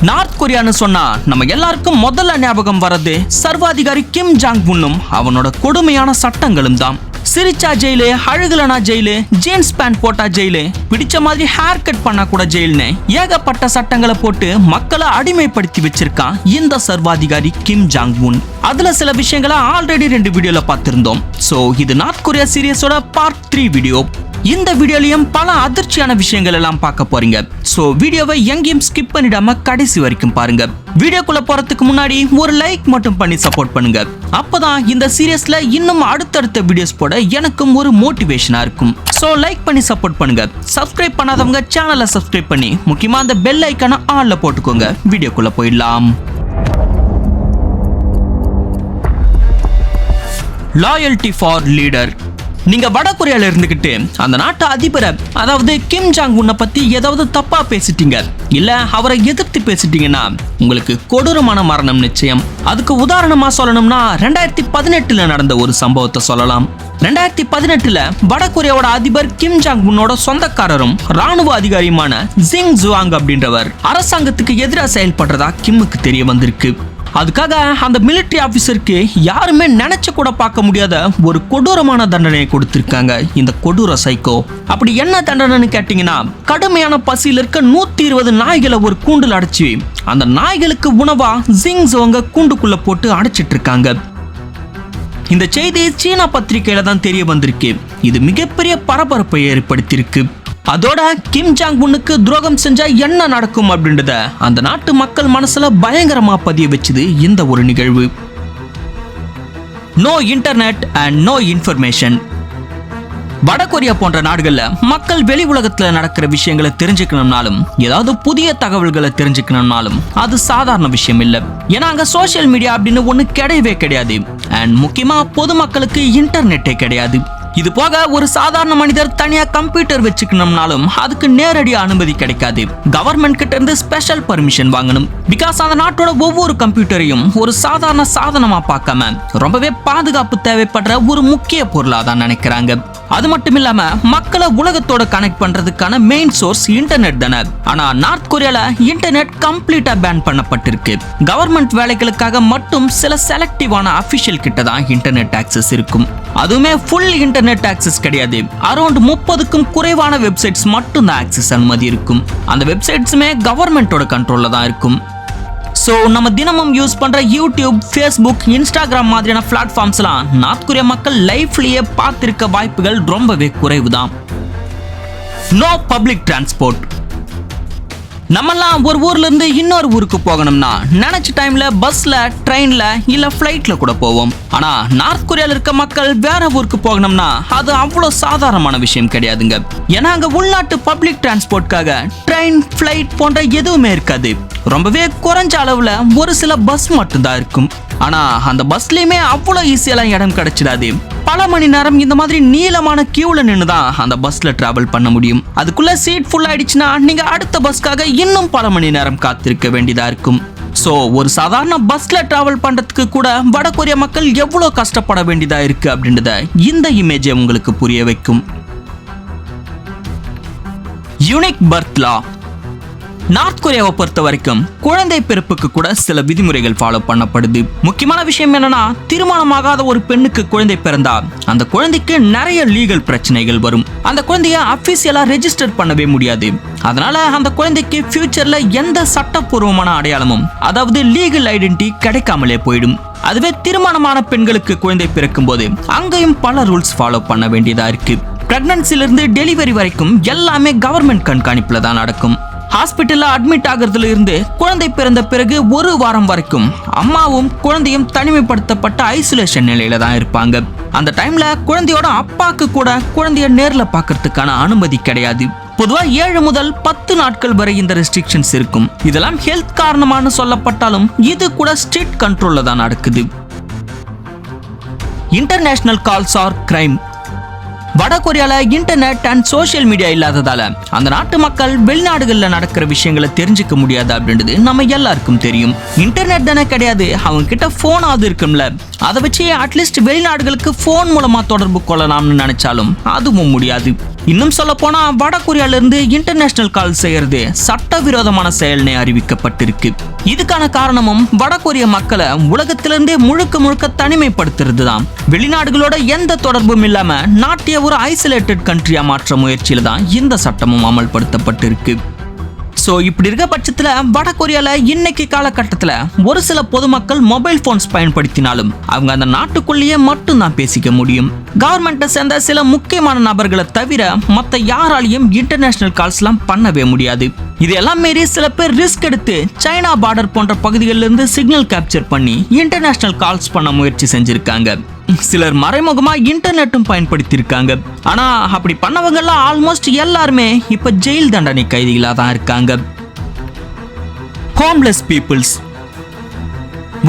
North கொரியான்னு சொன்னா நம்ம எல்லாருக்கும் முதல்ல ஞாபகம் வர்றது சர்வாதிகாரி கிம் ஜாங் உன்னும் அவனோட கொடுமையான சட்டங்களும் தான். சிரிச்சா ஜெயிலு, அழுகலனா ஜெயிலு, ஜீன்ஸ் பேண்ட் போட்டா ஜெயிலு, பிடிச்ச மாதிரி ஹேர் கட் பண்ணா கூட ஜெயில்னு ஏகப்பட்ட சட்டங்களை போட்டு மக்களை அடிமைப்படுத்தி வச்சிருக்கான் இந்த சர்வாதிகாரி கிம் ஜாங் உன். அதுல சில விஷயங்களை ஆல்ரெடி 2 வீடியோல பார்த்திருந்தோம். சோ இது நார்த் கொரியா சீரியஸோட பார்ட் 3 வீடியோ. இந்த வீடியோலயும் பல அதிர்ச்சியான விஷயங்கள் எல்லாம் பார்க்க போறீங்க. சோ வீடியோவை எங்கேயும் ஸ்கிப் பண்ணிடாம கடைசி வரைக்கும் பாருங்க. வீடியோக்குள்ள போறதுக்கு முன்னாடி ஒரு லைக் மட்டும் பண்ணி சப்போர்ட் பண்ணுங்க. அப்பதான் இந்த சீரியஸ்ல இன்னும் அடுத்தடுத்த வீடியோஸ் போட எனக்கும் ஒரு மோட்டிவேஷனா இருக்கும். சோ லைக் பண்ணி சப்போர்ட் பண்ணுங்க. சப்ஸ்கிரைப் பண்ணாதவங்க சேனலை சப்ஸ்கிரைப் பண்ணி முக்கியமா அந்த பெல் ஐக்கான ஆன்ல போட்டுக்கோங்க. வீடியோக்குள்ள போயிடலாம். Loyalty for leader. நீங்க வட கொரியால இருந்துகிட்டு அந்த நாட்டு அதிபரை, அதாவது கிம் ஜாங் உன்னை பத்தி ஏதாவது தப்பா பேசிட்டீங்க, இல்ல அவரை எதிர்த்து பேசிட்டீங்கன்னா உங்களுக்கு கொடூரமான மரணம் நிச்சயம். அதுக்கு உதாரணமா சொல்லணும்னா 2018 நடந்த ஒரு சம்பவத்தை சொல்லலாம். 2018 வட கொரியாவோட அதிபர் கிம் ஜாங் உன்னோட சொந்தக்காரரும் ராணுவ அதிகாரியுமான ஜிங் ஜுவாங் அப்படின்றவர் அரசாங்கத்துக்கு எதிராக செயல்படுறதா கிம்முக்கு தெரிய வந்திருக்கு. அதுக்காக அந்த மிலிட்டரி ஆபீசருக்கு யாருமே நினைச்சு கூட பார்க்க முடியாத ஒரு கொடூரமான தண்டனையை கொடுத்திருக்காங்க இந்த கொடூர சைக்கோ. அப்படி என்ன தண்டனைன்னு கேட்டீங்கன்னா, கடுமையான பசியில் இருக்க 120 நாய்களை ஒரு கூண்டுல அடைச்சு அந்த நாய்களுக்கு உணவா ஜிங் ஜுவாங்க கூண்டுக்குள்ள போட்டு அடைச்சிட்டு இருக்காங்க. இந்த செய்தி சீனா பத்திரிகையில தான் தெரிய வந்திருக்கு. இது மிகப்பெரிய பரபரப்பை ஏற்படுத்தியிருக்கு. அதோட கிம் ஜாங் உன்னுக்கு துரோகம் செஞ்சா என்ன நடக்கும் அப்படின்றத அந்த நாட்டு மக்கள் மனசுல பயங்கரமா பதிய வச்சுது இந்த ஒரு நிகழ்வு. No internet and no information. வட கொரியா போன்ற நாடுகள்ல மக்கள் வெளி உலகத்துல நடக்கிற விஷயங்களை தெரிஞ்சுக்கணும்னாலும், ஏதாவது புதிய தகவல்களை தெரிஞ்சுக்கணும்னாலும் அது சாதாரண விஷயம் இல்ல. ஏன்னா அங்க சோசியல் மீடியா அப்படின்னு ஒண்ணு கிடையவே கிடையாது. அண்ட் முக்கியமா பொதுமக்களுக்கு இன்டர்நெட்டே கிடையாது. இது போக ஒரு சாதாரண மனிதர் தனியா கம்ப்யூட்டர் வச்சுக்கணும்னாலும் அதுக்கு நேரடி அனுமதி கிடைக்காது. கவர்மெண்ட் கிட்ட இருந்து ஸ்பெஷல் பர்மிஷன் வாங்கணும். பிகாஸ் அந்த நாட்டோட ஒவ்வொரு கம்ப்யூட்டரையும் ஒரு சாதாரண சாதனமா பார்க்காம ரொம்பவே பாதுகாப்பு தேவைப்படுற ஒரு முக்கிய பொருளா தான் நினைக்கிறாங்க. அது மட்டும் இல்லாம மக்களை உலகத்தோட கனெக்ட் பண்றதுக்கான மெயின் சோர்ஸ் இன்டர்நெட் தானே. ஆனா நார்த் கொரியால இன்டர்நெட் கம்ப்ளீட்டா பேன் பண்ணப்பட்டிருக்கு. கவர்மெண்ட் வேலைகளுக்காக மட்டும் சில செலக்டிவான அபிஷியல் கிட்ட தான் இன்டர்நெட் ஆக்சஸ் இருக்கும். அதுவுமே ஃபுல் இன்டர்நெட் ஆக்சஸ் கிடையாது. அரௌண்ட் 30க்கும் குறைவான வெப்சைட்ஸ் மட்டும் தான் ஆக்சஸ் அனுமதி இருக்கும். அந்த வெப்சைட்ஸுமே கவர்மெண்டோட கண்ட்ரோல்ல தான் இருக்கும். ஸோ நம்ம தினமும் யூஸ் பண்ற யூடியூப், ஃபேஸ்புக், இன்ஸ்டாகிராம் மாதிரியான பிளாட்ஃபார்ம்ஸ்லாம் நார்த் கொரியா மக்கள் லைஃப்லயே பார்த்திருக்க வாய்ப்புகள் ரொம்பவே குறைவு தான். No public transport. நம்மெல்லாம் ஒரு ஊர்ல இருந்து இன்னொரு ஊருக்கு போகணும்னா நினைச்ச டைம்ல பஸ்ல, ட்ரெயின்ல இல்ல பிளைட்ல கூட போவோம். ஆனா நார்த் கொரியால இருக்க மக்கள் வேற ஊருக்கு போகணும்னா அது அவ்வளவு சாதாரணமான விஷயம் கிடையாதுங்க. ஏன்னா அங்க உள்நாட்டு பப்ளிக் டிரான்ஸ்போர்ட்காக ட்ரெயின், பிளைட் போன்ற எதுவுமே இருக்காது. ரொம்பவே குறைஞ்ச அளவுல ஒரு சில பஸ் மட்டும்தான் இருக்கும். ஆனா அந்த பஸ்லயுமே அவ்வளவு ஈஸியெல்லாம் இடம் கிடைச்சிடாது. பல மணி நேரம் இந்த மாதிரி நீளமான கியூல நின்னுதான் அந்த பஸ்ல டிராவல் பண்ண முடியும். அதுக்குள்ள சீட் ஃபுல் ஆயிடுச்சுன்னா நீங்க அடுத்த பஸ்க்காக இன்னும் பல மணி நேரம் காத்திருக்க வேண்டியதா இருக்கும். சோ ஒரு சாதாரண பஸ்ல டிராவல் பண்றதுக்கு கூட வட கொரியா மக்கள் எவ்வளவு கஷ்டப்பட வேண்டியதா இருக்கு அப்படின்றத இந்த இமேஜை உங்களுக்கு புரிய வைக்கும். யூனிக் பர்த் லா. நார்த் கொரியாவை பொறுத்த வரைக்கும் குழந்தை பிறப்புக்கு கூட சில விதிமுறைகள் ஃபாலோ பண்ணப்படுது. முக்கியமான விஷயம் என்னன்னா, திருமணமாகாத ஒரு பெண்ணுக்கு குழந்தை பிறந்தா அந்த குழந்தைக்கு நிறைய லீகல் பிரச்சனைகள் வரும். அந்த குழந்தைய அபிஷியலா ரெஜிஸ்டர் பண்ணவே முடியாது. அதனால அந்த குழந்தைக்கு ஃபியூச்சர்ல எந்த சட்டப்பூர்வமான அடையாளமும், அதாவது லீகல் ஐடென்டிட்டி கிடைக்காமலே போயிடும். அதுவே திருமணமான பெண்களுக்கு குழந்தை பிறக்கும் போது அங்கேயும் பல ரூல்ஸ் ஃபாலோ பண்ண வேண்டியதா இருக்கு. பிரெக்னன்சில இருந்து டெலிவரி வரைக்கும் எல்லாமே கவர்மெண்ட் கண்காணிப்புல தான் நடக்கும். ஹாஸ்பிட்டல்ல அட்மிட் ஆகிறதுல இருந்து குழந்தை பிறந்த பிறகு 1 வாரம் வரைக்கும் அம்மாவும் குழந்தையும் தனிமைப்படுத்தப்பட்ட ஐசோலேஷன் நிலையில தான் இருப்பாங்க. அந்த டைம்ல குழந்தையோட அப்பாக்கு கூட குழந்தைய நேர்ல பார்க்கறதுக்கான அனுமதி கிடையாது. பொதுவா 7 முதல் 10 நாட்கள் வரை இந்த ரெஸ்ட்ரிக்ஷன்ஸ் இருக்கும். இதெல்லாம் ஹெல்த் காரணமான சொல்லப்பட்டாலும் இது கூட ஸ்ட்ரிக்ட் கண்ட்ரோல்ல தான் நடக்குது. International calls are crime. வட கொரியால இன்டர்நெட் அண்ட் சோசியல் மீடியா இல்லாததால அந்த நாட்டு மக்கள் வெளிநாடுகள்ல நடக்கிற விஷயங்களை தெரிஞ்சுக்க முடியாது அப்படின்றது நம்ம எல்லாருக்கும் தெரியும். இன்டர்நெட் தானே கிடையாது, அவங்க கிட்ட போனாவது இருக்கும்ல, அதை வச்சு அட்லீஸ்ட் வெளிநாடுகளுக்கு போன் மூலமா தொடர்பு கொள்ளலாம்னு நினைச்சாலும் அதுவும் முடியாது. இன்னும் சொல்ல போனா வட கொரியால இருந்து இன்டர்நேஷனல் கால் செய்யறது சட்டவிரோதமான செயல்னே அறிவிக்கப்பட்டிருக்கு. இதுக்கான காரணமும் வட கொரிய மக்களை உலகத்திலிருந்தே முழுக்க முழுக்க தனிமைப்படுத்துறது தான். வெளிநாடுகளோட எந்த தொடர்பும் இல்லாம நாட்டிய ஒரு ஐசோலேட்டட் கண்ட்ரியா மாற்ற முயற்சியில தான் இந்த சட்டமும் அமல்படுத்தப்பட்டிருக்கு. ஸோ இப்படி இருக்க பட்சத்தில் வட கொரியால இன்னைக்கு காலகட்டத்தில் ஒரு சில பொதுமக்கள் மொபைல் போன்ஸ் பயன்படுத்தினாலும் அவங்க அந்த நாட்டுக்குள்ளேயே மட்டும்தான் பேசிக்க முடியும். கவர்மெண்ட்டை சேர்ந்த சில முக்கியமான நபர்களை தவிர மற்ற யாராலையும் இன்டர்நேஷனல் கால்ஸ்லாம் பண்ணவே முடியாது. இதெல்லாம் மீறி சில பேர் ரிஸ்க் எடுத்து சைனா பார்டர் போன்ற பகுதிகளிலிருந்து சிக்னல் கேப்சர் பண்ணி இன்டர்நேஷனல் கால்ஸ் பண்ண முயற்சி செஞ்சிருக்காங்க. சிலர் மறைமுகமா இன்டர்நெட்டும் பயன்படுத்தியிருக்காங்க. ஆனா அப்படி பண்ணவங்க எல்லாம் ஆல்மோஸ்ட் எல்லாருமே இப்ப ஜெயில் தண்டனை கைதிகளா தான் இருக்காங்க. Homeless peoples.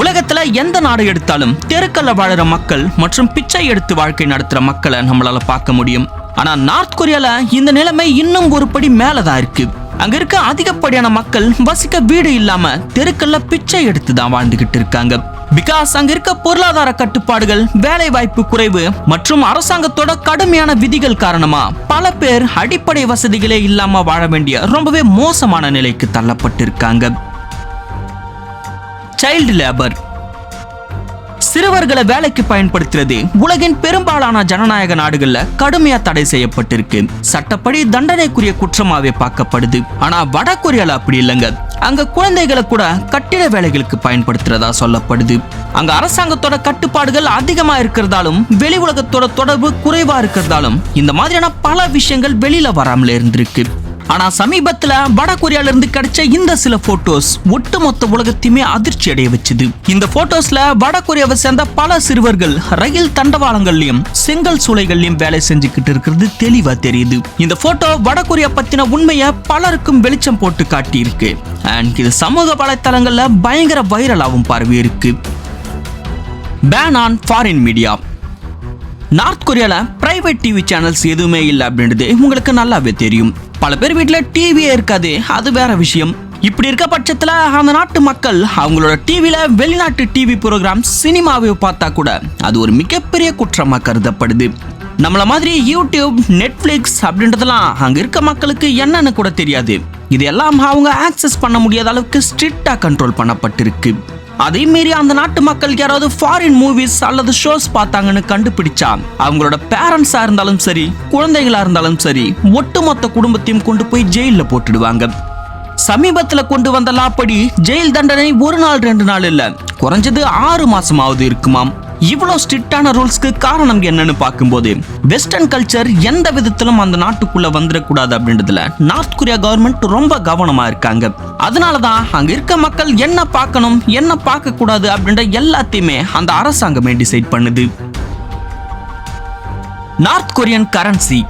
உலகத்துல எந்த நாடு எடுத்தாலும் தெருக்கல்ல வாழற மக்கள் மற்றும் பிச்சை எடுத்து வாழ்க்கை நடத்துற மக்களை நம்மளால பார்க்க முடியும். ஆனா நார்த் கொரியால இந்த நிலைமை இன்னும் ஒரு படி மேலதான் இருக்கு. அங்க இருக்க அதிகப்படியான மக்கள் வசிக்க வீடு இல்லாம தெருக்கல்ல பிச்சை எடுத்து தான் வாழ்ந்துகிட்டு இருக்காங்க. பிகாஸ் அங்க இருக்க பொருளாதார கட்டுப்பாடுகள், வேலை வாய்ப்பு குறைவு மற்றும் அரசாங்கத்தோட கடுமையான விதிகள் காரணமா பல பேர் அடிப்படை வசதிகளே இல்லாம வாழ வேண்டிய ரொம்பவே மோசமான நிலைக்கு தள்ளப்பட்டிருக்காங்க. Child labour. சிறுவர்களை வேலைக்கு பயன்படுத்துறது உலகின் பெரும்பாலான ஜனநாயக நாடுகள்ல கடுமையா தடை செய்யப்பட்டிருக்கு. சட்டப்படி தண்டனைக்குரிய குற்றமாவே பார்க்கப்படுது. ஆனா வட கொரியால அப்படி இல்லைங்க. அங்க குழந்தைகளை கூட கட்டிட வேலைகளுக்கு பயன்படுத்துறதா சொல்லப்படுது. அங்க அரசாங்கத்தோட கட்டுப்பாடுகள் அதிகமா இருக்கிறதாலும் வெளி உலகத்தோட தொடர்பு குறைவா இருக்கிறதாலும் இந்த மாதிரியான பல விஷயங்கள் வெளியில வராமலே இருந்திருக்கு. ஆனா சமீபத்துல வட கொரியால இருந்து கிடைச்ச இந்த சில போட்டோஸ் ஒட்டுமொத்த உலகத்தையுமே அதிர்ச்சி அடைய வச்சுது. இந்த போட்டோஸ்ல வட கொரியாவை சேர்ந்த பல சிறுவர்கள் ரயில் தண்டவாளங்கள்லயும் செங்கல் சூளைகள்லயும் வேலை செஞ்சுக்கிட்டு இருக்கிறது தெளிவா தெரியுது. இந்த போட்டோ வட கொரியா பத்தின உண்மையை பலருக்கும் வெளிச்சம் போட்டு காட்டி இருக்கு. அண்ட் இது சமூக வலைத்தளங்கள்ல பயங்கர வைரலாகவும் பரவி இருக்கு. Ban on foreign media. North கொரியால பிரைவேட் டிவி சேனல்ஸ் எதுவுமே இல்லை அப்படின்றது உங்களுக்கு நல்லாவே தெரியும். பல பேர் வீட்டுல டிவியே இருக்காது, அது வேற விஷயம். இப்படி இருக்க பட்சத்துல அந்த நாட்டு மக்கள் அவங்களோட டிவில வெளிநாட்டு டிவி ப்ரோக்ராம் சினிமாவை பார்த்தா கூட அது ஒரு மிகப்பெரிய குற்றமா கருதப்படுது. நம்மள மாதிரி யூடியூப், நெட்ஃபிளிக்ஸ் அப்படின்றதெல்லாம் அங்க இருக்க மக்களுக்கு என்னன்னு கூட தெரியாது. இதெல்லாம் அவங்க ஆக்சஸ் பண்ண முடியாத அளவுக்கு ஸ்ட்ரிக்டா கண்ட்ரோல் பண்ணப்பட்டிருக்கு. அதே மீறி அந்த நாட்டு மக்கள் யாராவது ஃபாரின் மூவிஸ் அல்லது ஷோஸ் பார்த்தாங்கன்னு கண்டுபிடிச்சா அவங்களோட பேரண்ட்ஸா இருந்தாலும் சரி, குழந்தைகளா இருந்தாலும் சரி, ஒட்டுமொத்த குடும்பத்தையும் கொண்டு போய் ஜெயில போட்டுடுவாங்க. சமீபத்துல கொண்டு வந்த லாப்படி ஜெயில் தண்டனை 1 நாள் 2 நாள் இல்ல, குறைஞ்சது 6 மாசமாவது இருக்குமாம். இவ்வளவு ஸ்ட்ரிக்டான ரூல்ஸ்க்கு காரணம் என்னன்னு பார்க்கும்போது வெஸ்டர்ன் கல்ச்சர் எந்த விதத்திலும் அந்த நாட்டுக்குள்ள வந்துடக்கூடாது அப்படின்றதுல நார்த் கொரியா கவர்மெண்ட் ரொம்ப கவனமா இருக்காங்க. அதனாலதான் அங்க இருக்க மக்கள் என்ன பார்க்கணும், என்ன பார்க்க கூடாது அப்படின்ற எல்லாத்தையுமே அந்த அரசாங்கமே டிசைட் பண்ணுது. North Korean currency.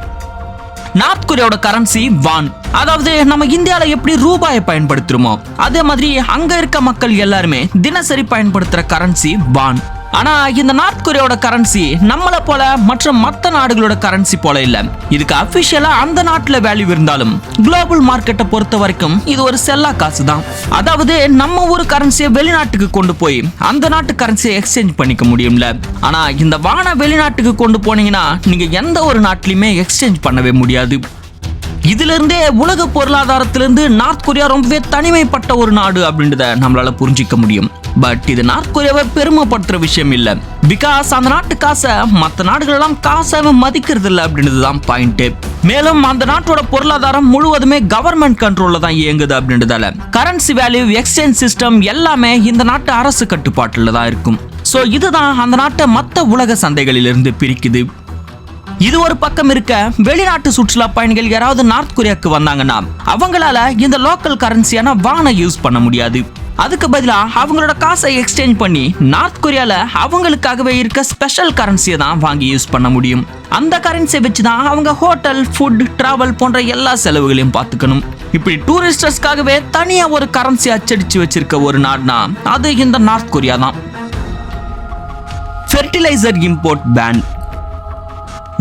நார்த் கொரியாவோட கரன்சி வான். அதாவது நம்ம இந்தியால எப்படி ரூபாயை பயன்படுத்துறோமோ அதே மாதிரி அங்க இருக்க மக்கள் எல்லாருமே தினசரி பயன்படுத்துற கரன்சி வான். ஆனா இந்த நார்த் கொரியாவோட கரன்சி நம்மள போல மற்ற நாடுகளோட கரன்சி போல இல்ல. இதுக்கு அபிஷியலா அந்த நாட்டுல வேல்யூ இருந்தாலும் குளோபல் மார்க்கெட்டை பொறுத்த வரைக்கும் இது ஒரு செல்லா காசு தான். அதாவது நம்ம ஒரு கரன்சியை வெளிநாட்டுக்கு கொண்டு போய் அந்த நாட்டு கரன்சியை எக்ஸ்சேஞ்ச் பண்ணிக்க முடியும்ல. ஆனா இந்த வான வெளிநாட்டுக்கு கொண்டு போனீங்கன்னா நீங்க எந்த ஒரு நாட்டிலுமே எக்ஸ்சேஞ்ச் பண்ணவே முடியாது. இதுல இருந்தே உலக பொருளாதாரத்திலிருந்து நார்த் கொரியா ரொம்பவே தனிமைப்பட்ட ஒரு நாடு அப்படின்றத நம்மளால புரிஞ்சிக்க முடியும். பட் இது நார்த் கொரியாவை பெருமைப்படுத்துற விஷயம் இல்ல. பிகாஸ் அந்த நாட்டு காசை மற்ற நாடுகள் எல்லாம் காசாவை மதிக்கிறது இல்லை அப்படின்றதுதான் பாயிண்ட். மேலும் அந்த நாட்டோட பொருளாதாரம் முழுவதுமே கவர்மெண்ட் கண்ட்ரோல்ல தான் இயங்குது அப்படின்றதால கரன்சி வேல்யூ, எக்ஸ்சேஞ்ச் சிஸ்டம் எல்லாமே இந்த நாட்டு அரசு கட்டுப்பாட்டுல தான் இருக்கும். சோ இதுதான் அந்த நாட்டை மற்ற உலக சந்தைகளிலிருந்து பிரிக்குது. இது ஒரு பக்கம் இருக்க, வெளிநாட்டு சுற்றுலா பயணிகள் யாராவது நார்த் கொரியாவுக்கு வந்தாங்கன்னா அவங்களால இந்த லோக்கல் கரன்சியான வானை யூஸ் பண்ண முடியாது. அதுக்கு பதிலா அவங்களோட காசை எக்ஸ்சேஞ்ச் பண்ணி நார்த் கொரியால அவங்களுக்காகவே இருக்க ஸ்பெஷல் கரன்சியை தான் வாங்கி யூஸ் பண்ண முடியும். அந்த கரன்சியை வச்சுதான் அவங்க ஹோட்டல், ஃபுட், டிராவல் போன்ற எல்லா செலவுகளையும் பார்த்துக்கணும். இப்படி டூரிஸ்டர்ஸ்க்காகவே தனியா ஒரு கரன்சி அச்சடிச்சு வச்சிருக்க ஒரு நாடுனா அது இந்த நார்த் கொரியா தான். Fertiliser import ban.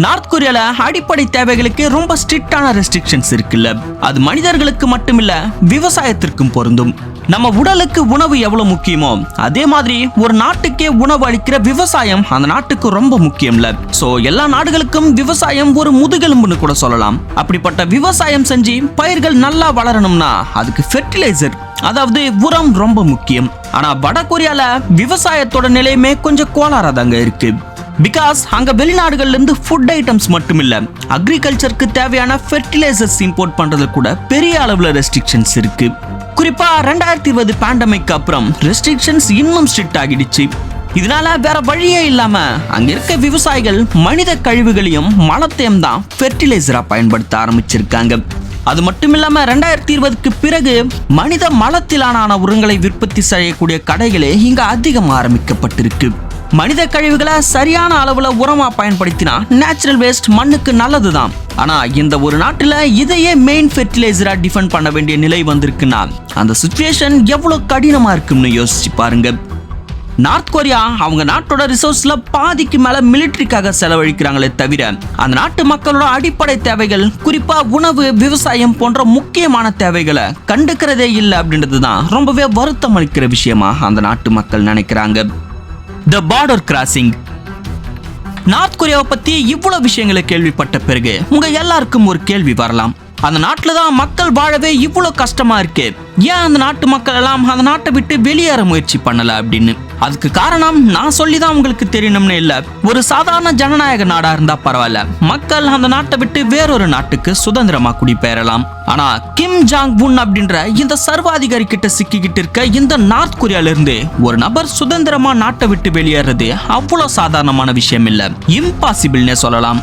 நார்த் கொரியால அடிப்படை தேவைகளுக்கு ரொம்ப ஸ்ட்ரிக்டான ரெஸ்ட்ரிக்ஷன்ஸ் இருக்குல்ல, அது மனிதர்களுக்கு மட்டுமில்ல விவசாயத்திற்கும் பொருந்தும். நம்ம உடலுக்கு உணவு எவ்வளவு முக்கியமோ அதே மாதிரி ஒரு நாட்டுக்கே உணவு அளிக்கிற விவசாயம் அந்த நாட்டுக்கு ரொம்ப முக்கியம்ல. சோ எல்லா நாடுகளுக்கும் விவசாயம் ஒரு முதுகெலும்புன்னு கூட சொல்லலாம். அப்படிப்பட்ட விவசாயம் செஞ்சு பயிர்கள் நல்லா வளரணும்னா அதுக்கு ஃபெர்டிலைசர், அதாவது உரம் ரொம்ப முக்கியம். ஆனா வட கொரியால விவசாயத்தோட நிலையுமே கொஞ்சம் கோளாறா தாங்க இருக்கு. பிகாஸ் அங்க வெளிநாடுகள்ல இருந்து ஃபுட் ஐட்டம்ஸ் மட்டும் இல்ல, அக்ரிகல்ச்சருக்கு தேவையான ஃபெர்டிலைசர்ஸ் இம்போர்ட் பண்றது கூட பெரிய அளவுல ரெஸ்ட்ரிக்ஷன்ஸ் இருக்கு. குறிப்பா 2020 பேண்டமிக் அப்புறம் ரெஸ்ட்ரிக்ஷன்ஸ் இன்னும் ஸ்ட்ரிக்ட் ஆகிடுச்சு. இதனால வேற வழியே இல்லாம அங்க இருக்க விவசாயிகள் மனித கழிவுகளையும் மலத்தையும் தான் ஃபெர்டிலைசரா பயன்படுத்த ஆரம்பிச்சிருக்காங்க. அது மட்டும் இல்லாம 2020க்கு பிறகு மனித மலத்திலான உரங்களை உற்பத்தி செய்யக்கூடிய கடைகளே இங்க அதிகம் ஆரம்பிக்கப்பட்டிருக்கு. மனித கழிவுகளை சரியான அளவுல உரமா பயன்படுத்தினா நேச்சுரல் வேஸ்ட் மண்ணுக்கு நல்லதுதான். ஆனா இந்த ஒரு நாட்டுல இதையே மெயின் ஃபெர்டிலைசரா டிஃபெண்ட் பண்ண வேண்டிய நிலை வந்திருக்குன்னா அந்த சிச்சுவேஷன் எவ்வளவு கடினமா இருக்குன்னு யோசிச்சு பாருங்க. நார்த் கொரியா அவங்க நாட்டோட ரிசோர்ஸ்ல பாதிக்கு மேல மிலிட்டரிக்காக செலவழிக்கிறாங்களே தவிர அந்த நாட்டு மக்களோட அடிப்படை தேவைகள், குறிப்பா உணவு, விவசாயம் போன்ற முக்கியமான தேவைகளை கண்டுக்கிறதே இல்லை அப்படின்றதுதான் ரொம்பவே வருத்தம் அளிக்கிற விஷயமா அந்த நாட்டு மக்கள் நினைக்கிறாங்க. The border crossing. நார்த் கொரியாவை பத்தி இவ்வளவு விஷயங்களை கேள்விப்பட்ட பிறகு உங்க எல்லாருக்கும் ஒரு கேள்வி வரலாம். அந்த நாட்டுல தான் மக்கள் வாழவே இவ்வளவு கஷ்டமா இருக்கு, ஏன் அந்த நாட்டு மக்கள் எல்லாம் அந்த நாட்டை விட்டு வெளியேற முயற்சி பண்ணல அப்படின்னு. அதுக்கு காரணம் நான் சொல்லிதான் உங்களுக்கு தெரியணும்னு இல்ல. ஒரு சாதாரண ஜனநாயக நாடா இருந்தா பரவாயில்ல, மக்கள் அந்த நாட்டை விட்டு வேறொரு நாட்டுக்கு சுதந்திரமா குடிபெயரலாம். ஆனா கிம் ஜாங் உன் அப்படின்ற இந்த சர்வாதிகாரி கிட்ட சிக்கிக்கிட்டு இருக்க இந்த நார்த் கொரியால இருந்து ஒரு நபர் சுதந்திரமா நாட்டை விட்டு வெளியேறது அவ்வளவு சாதாரணமான விஷயம் இல்ல, இம்பாசிபிள்னே சொல்லலாம்.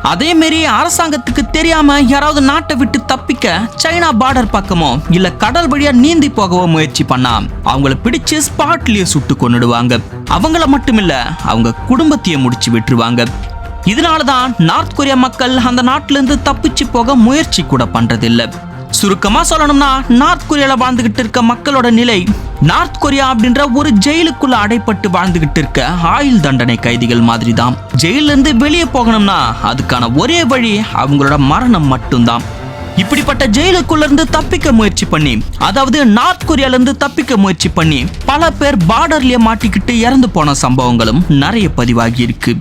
அதே மாரி அரசாங்கத்துக்கு தெரியாம யாராவது நாட்டை விட்டு தப்பிக்க சைனா பார்டர் பக்கமோ இல்ல கடல் வழியா நீந்தி போகவோ முயற்சி பண்ணா அவங்கள பிடிச்சு ஸ்பாட்லயே சுட்டு கொன்னுடுவாங்க. அவங்கள மட்டுமில்ல அவங்க குடும்பத்தையே முடிச்சு விட்டுருவாங்க. இதனாலதான் நார்த் கொரியா மக்கள் அந்த நாட்டுல இருந்து தப்பிச்சு போக முயற்சி கூட பண்றதில்லை. சுருக்கமா சொல்லணும்னா நார்த் கொரியால வாழ்ந்துகிட்டு இருக்க மக்களோட நிலை நார்த் கொரியா அப்படின்ற ஒரு ஜெயிலுக்குள்ள அடைப்பட்டு வாழ்ந்துகிட்டு இருக்க ஆயுள் தண்டனை கைதிகள் மாதிரி தான். ஜெயில இருந்து வெளியே போகணும்னா அதுக்கான ஒரே வழி அவங்களோட மரணம் மட்டும்தான். இப்படிப்பட்ட ஜெயிலுக்குள்ள இருந்து தப்பிக்க முயற்சி பண்ணி, அதாவது நார்த் கொரியால இருந்து தப்பிக்க முயற்சி பண்ணி பல பேர் பார்டர்லயே மாட்டிக்கிட்டு இறந்து போன சம்பவங்களும் நிறைய பதிவாகி இருக்கு.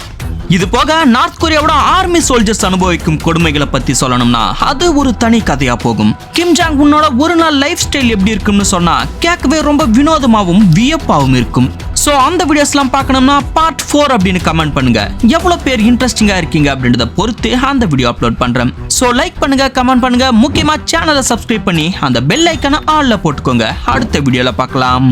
இது போக நார்த் கொரியாவோட ஆர்மி சோல்ஜர்ஸ் அனுபவிக்கும் கொடுமைகளை பத்தி சொல்லணும்னா அது ஒரு தனி கதையா போகும். கிம் ஜாங் உன்னோட ஒரு நாள் லைஃப் ஸ்டைல் எப்படி இருக்கும்னு சொன்னா கேட்கவே ரொம்ப வினோதமாவும் வியப்பாவும் இருக்கும். சோ அந்த வீடியோஸ்லாம் பார்க்கணும்னா பார்ட் 4 அப்படின்னு கமெண்ட் பண்ணுங்க. எவ்வளவு பேர் இன்ட்ரெஸ்டிங்கா இருக்கீங்க அப்படின்றத பொறுத்து அந்த வீடியோ அப்லோட் பண்றேன். சோ லைக் பண்ணுங்க, கமெண்ட் பண்ணுங்க, முக்கியமா சேனலை சப்ஸ்கிரைப் பண்ணி அந்த பெல் ஐக்கான ஆல்ல போட்டுக்கோங்க. அடுத்த வீடியோல பார்க்கலாம்.